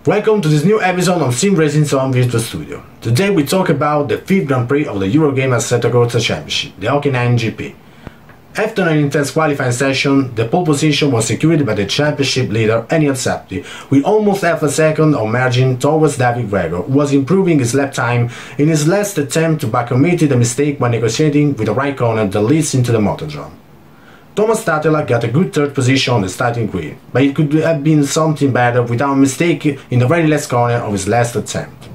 Welcome to this new episode of SimRacingZone Virtual Studio. Today we talk about the 5th Grand Prix of the Eurogamer Assetto Corsa Championship, the Hockey 9 GP. After an intense qualifying session, the pole position was secured by the championship leader n.6, with almost half a second of margin towards David Gregor, who was improving his lap time in his last attempt but committed a mistake when negotiating with the right corner that leads into the motordrome. Thomas Tatela got a good third position on the starting grid, but it could have been something better without a mistake in the very last corner of his last attempt.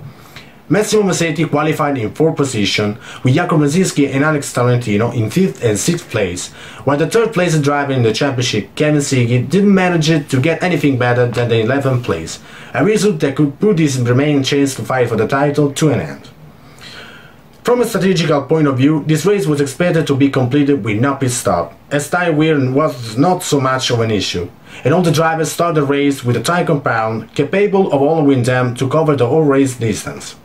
Massimo Massetti qualified in 4th position, with Jacob Brzezinski and Alex Tarantino in 5th and 6th place, while the 3rd place driver in the championship, Kevin Siggy, didn't manage to get anything better than the 11th place, a result that could put his remaining chance to fight for the title to an end. From a strategical point of view, this race was expected to be completed with no pit stop, as tire wear was not so much of an issue, and all the drivers started the race with a tire compound capable of allowing them to cover the whole race distance.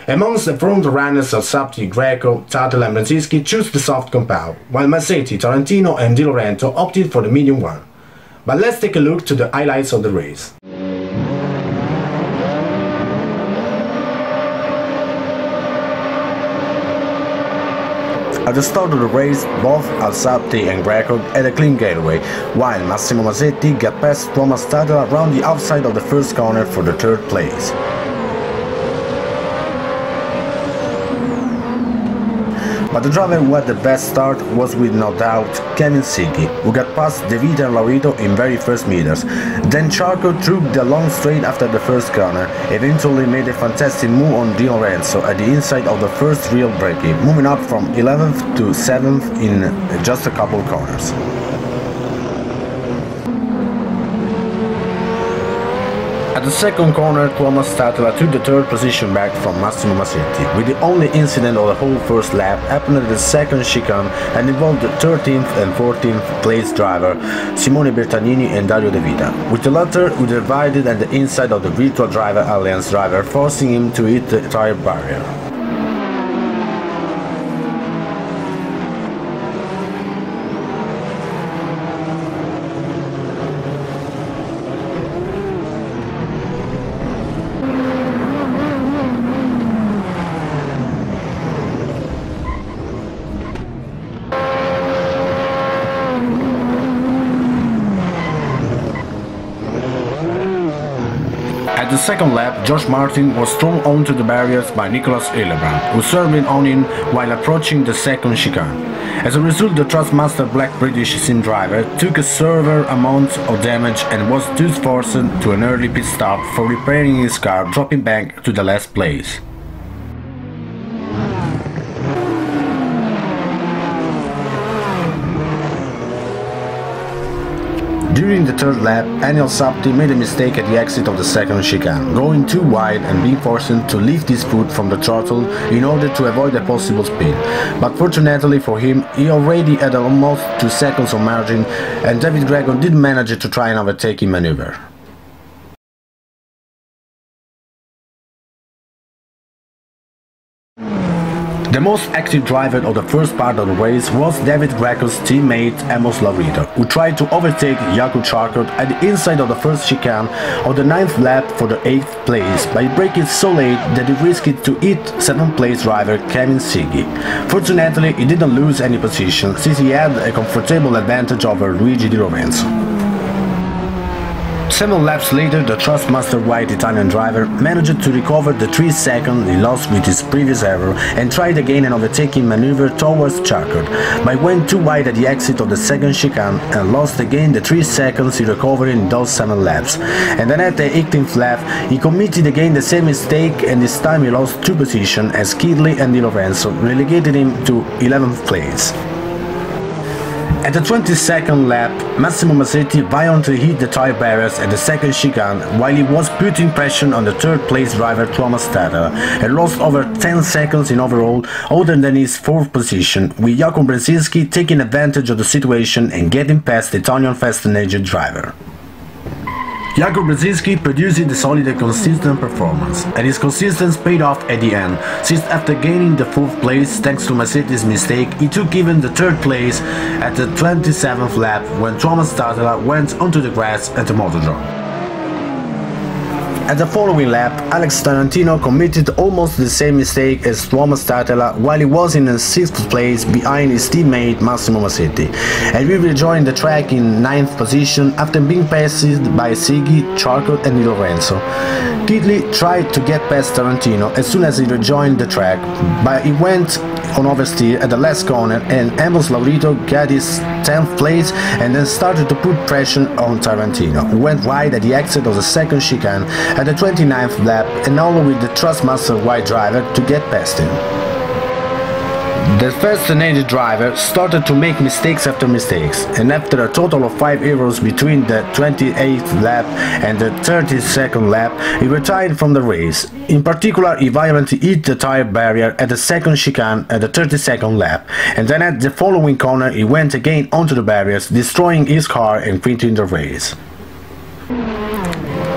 Amongst the front runners of Sapti, Greco, Tatela and Brzezinski chose the soft compound, while Massetti, Tarantino and Di Lorenzo opted for the medium one. But let's take a look to the highlights of the race. At the start of the race, both Alsatti and Greco had a clean getaway, while Massimo Massetti got past Thomas Tatela around the outside of the first corner for the 3rd place. But the driver who had the best start was with no doubt Kevin Siggy, who got past De Vita and Laurito in very first meters. Then Charco took the long straight after the first corner, eventually made a fantastic move on Di Lorenzo at the inside of the first real braking, moving up from 11th to 7th in just a couple corners. At the second corner, Thomas Tatela took the 3rd position back from Massimo Massetti, with the only incident of the whole first lap happened at the second chicane and involved the 13th and 14th place driver Simone Bertagnini and Dario De Vita, with the latter who divided at the inside of the Virtual Driver Alliance driver, forcing him to hit the tire barrier. At the second lap, George Martin was thrown onto the barriers by Nicolas Hillebrand, who swerved on him while approaching the second chicane. As a result, the Trustmaster Black British sim driver took a severe amount of damage and was thus forced to an early pit stop for repairing his car, dropping back to the last place. During the 3rd lap, n.6 made a mistake at the exit of the second chicane, going too wide and being forced to lift his foot from the throttle in order to avoid a possible spin. But fortunately for him, he already had almost 2 seconds of margin, and David Gregor did manage to try an overtaking maneuver. The most active driver of the first part of the race was David Gregor's teammate Amos Laurito, who tried to overtake Jakub Charcot at the inside of the first chicane of the 9th lap for the 8th place by braking so late that he risked to hit 7th place driver Kevin Siggy. Fortunately, he didn't lose any position since he had a comfortable advantage over Luigi Di Lorenzo. 7 laps later, the Trustmaster white Italian driver managed to recover the 3 seconds he lost with his previous error and tried again an overtaking maneuver towards Charcot, but went too wide at the exit of the second chicane and lost again the 3 seconds he recovered in those 7 laps. And then at the 18th lap, he committed again the same mistake, and this time he lost 2 positions as Kidley and Di Lorenzo relegated him to 11th place. At the 22nd lap, Massimo Massetti violently hit the tire barriers at the second chicane while he was putting pressure on the 3rd place driver Thomas Tatela and lost over 10 seconds in overall, other than his 4th position, with Jacob Brzezinski taking advantage of the situation and getting past the Italian fast-engine driver. Jacob Brzezinski produced a solid and consistent performance, and his consistency paid off at the end, since after gaining the 4th place thanks to Massetti's mistake, he took even the 3rd place at the 27th lap when Thomas Tatela went onto the grass at the motordrome. At the following lap, Alex Tarantino committed almost the same mistake as Thomas Tatela while he was in 6th place behind his teammate Massimo Massetti, and we rejoined the track in 9th position after being passed by Siggy, Charcot and Di Lorenzo. Kidley tried to get past Tarantino as soon as he rejoined the track, but he went on oversteer at the last corner and Amos Laurito got his 10th place and then started to put pressure on Tarantino, who went wide at the exit of the second chicane at the 29th lap and all with the Trustmaster wide driver to get past him. The first-energy driver started to make mistakes after mistakes, and after a total of 5 errors between the 28th lap and the 32nd lap, he retired from the race. In particular, he violently hit the tire barrier at the second chicane at the 32nd lap, and then at the following corner he went again onto the barriers, destroying his car and quitting the race.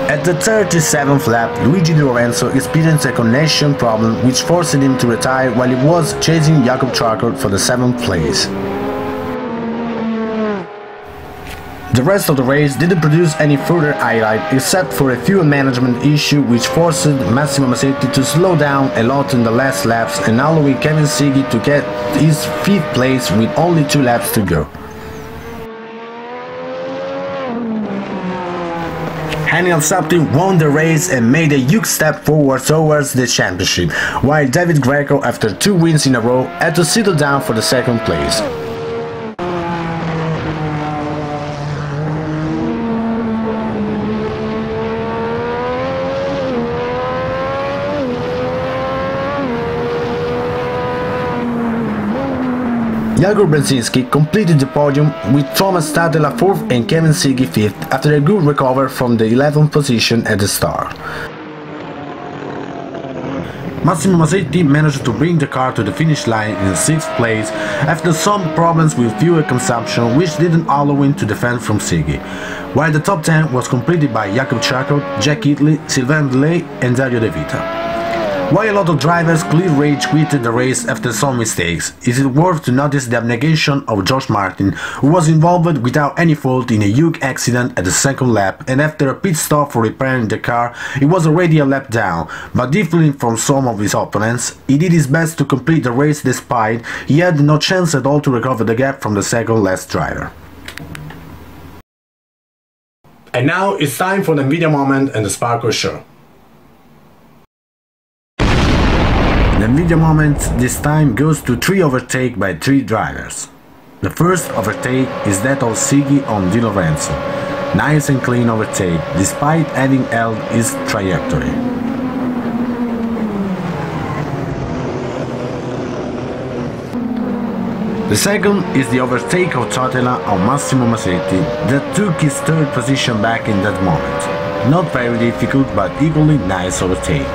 At the 37th lap, Luigi Di Lorenzo experienced a connection problem which forced him to retire while he was chasing Jakob Charcot for the 7th place. The rest of the race didn't produce any further highlight except for a few management issues which forced Massimo Massetti to slow down a lot in the last laps and allowing Kevin Siggy to get his 5th place with only 2 laps to go. Daniel Sapti won the race and made a huge step forward towards the championship, while David Greco, after 2 wins in a row, had to settle down for the 2nd place. Igor Brzezinski completed the podium with Thomas Tatela 4th and Kevin Siggy 5th after a good recovery from the 11th position at the start. Massimo Massetti managed to bring the car to the finish line in 6th place after some problems with fuel consumption which didn't allow him to defend from Siggy, while the top 10 was completed by Jakob Charcot, Jack Italy, Sylvain Delay and Dario De Vita. While a lot of drivers clear rage quitted the race after some mistakes, it is worth to notice the abnegation of George Martin, who was involved without any fault in a huge accident at the 2nd lap, and after a pit stop for repairing the car, he was already a lap down, but differing from some of his opponents, he did his best to complete the race despite he had no chance at all to recover the gap from the 2nd last driver. And now it's time for the nVidia moment and the Sparco Show. The nVidia moment this time goes to 3 overtakes by 3 drivers. The first overtake is that of Siggy on Di Lorenzo. Nice and clean overtake, despite having held his trajectory. The second is the overtake of Tatela on Massimo Massetti that took his 3rd position back in that moment. Not very difficult but equally nice overtake.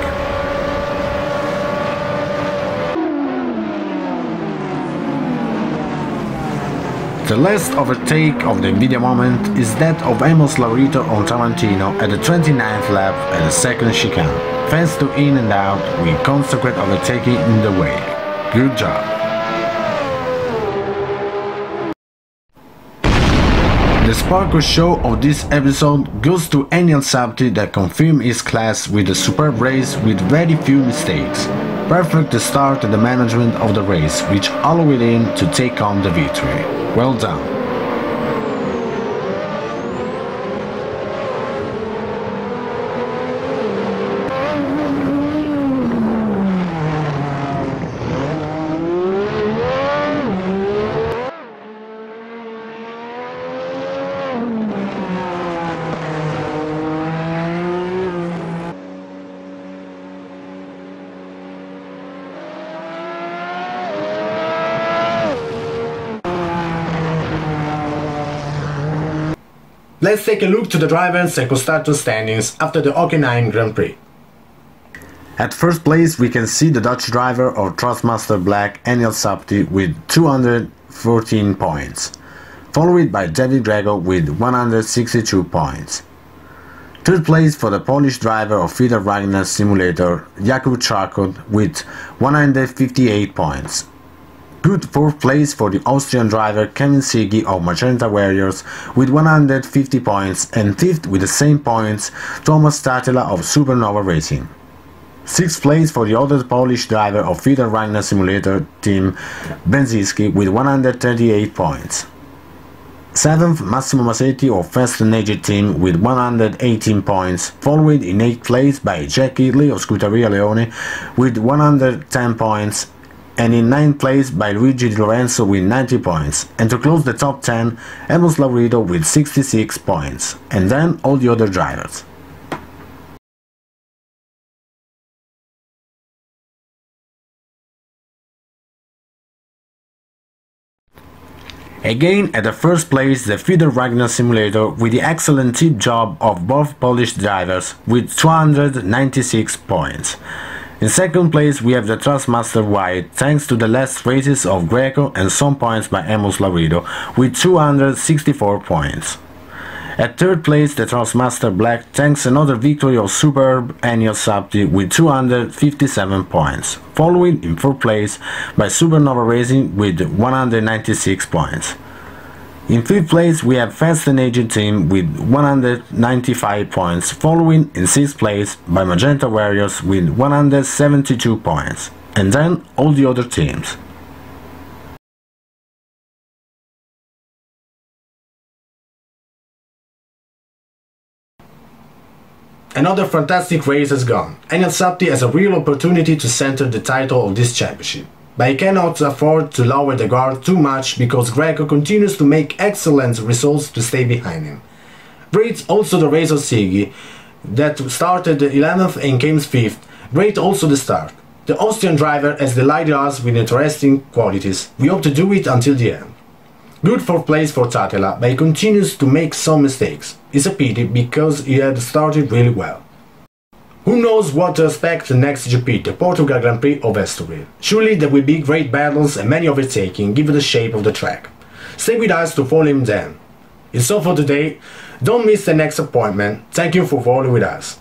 The last overtake of the nVidia moment is that of Amos Laurito on Tarantino at the 29th lap at the 2nd chicane. Thanks to in and out with consequent overtaking in the way. Good job! The Sparco Show of this episode goes to Daniel Sapti that confirmed his class with a superb race with very few mistakes. Perfect start and the management of the race, which allowed him to take home the victory. Well done. Let's take a look to the drivers and constructor standings after the Hockenheim Grand Prix. At first place we can see the Dutch driver of Trustmaster Black, Daniel Sapti, with 214 points, followed by David Grego with 162 points. Third place for the Polish driver of Fida Wagner Simulator, Jakub Charkot, with 158 points. Good 4th place for the Austrian driver Kevin Siggy of Magenta Warriors with 150 points, and 5th with the same points Thomas Statela of Supernova Racing. 6th place for the other Polish driver of Feeder Ragnar Simulator team Benzinski with 138 points. 7th Massimo Masetti of Fast & Aged team with 118 points, followed in 8th place by Jack Ridley of Scuderia Leone with 110 points, and in 9th place by Luigi Di Lorenzo with 90 points, and to close the top 10, Emos Laurito with 66 points, and then all the other drivers. Again at the first place the Feeder Ragnar Simulator with the excellent tip job of both Polish drivers with 296 points. In second place we have the Trustmaster White thanks to the last races of Greco and some points by Emos Laurido with 264 points. At third place the Trustmaster Black thanks another victory of Superb Ennio Sapti with 257 points, following in fourth place by Supernova Racing with 196 points. In fifth place we have Fast & Aged team with 195 points, following in sixth place by Magenta Warriors with 172 points, and then all the other teams. Another fantastic race has gone. Ennio Sapti has a real opportunity to center the title of this championship, but he cannot afford to lower the guard too much because Greco continues to make excellent results to stay behind him. Great also the race of Siggy, that started 11th and came 5th. Great also the start. The Austrian driver has delighted us with interesting qualities. We hope to do it until the end. Good 4th place for Tatela, but he continues to make some mistakes. It's a pity because he had started really well. Who knows what to expect next GP, the Portugal Grand Prix of Estoril. Surely there will be great battles and many overtaking given the shape of the track. Stay with us to follow him then. It's all for today. Don't miss the next appointment. Thank you for following with us.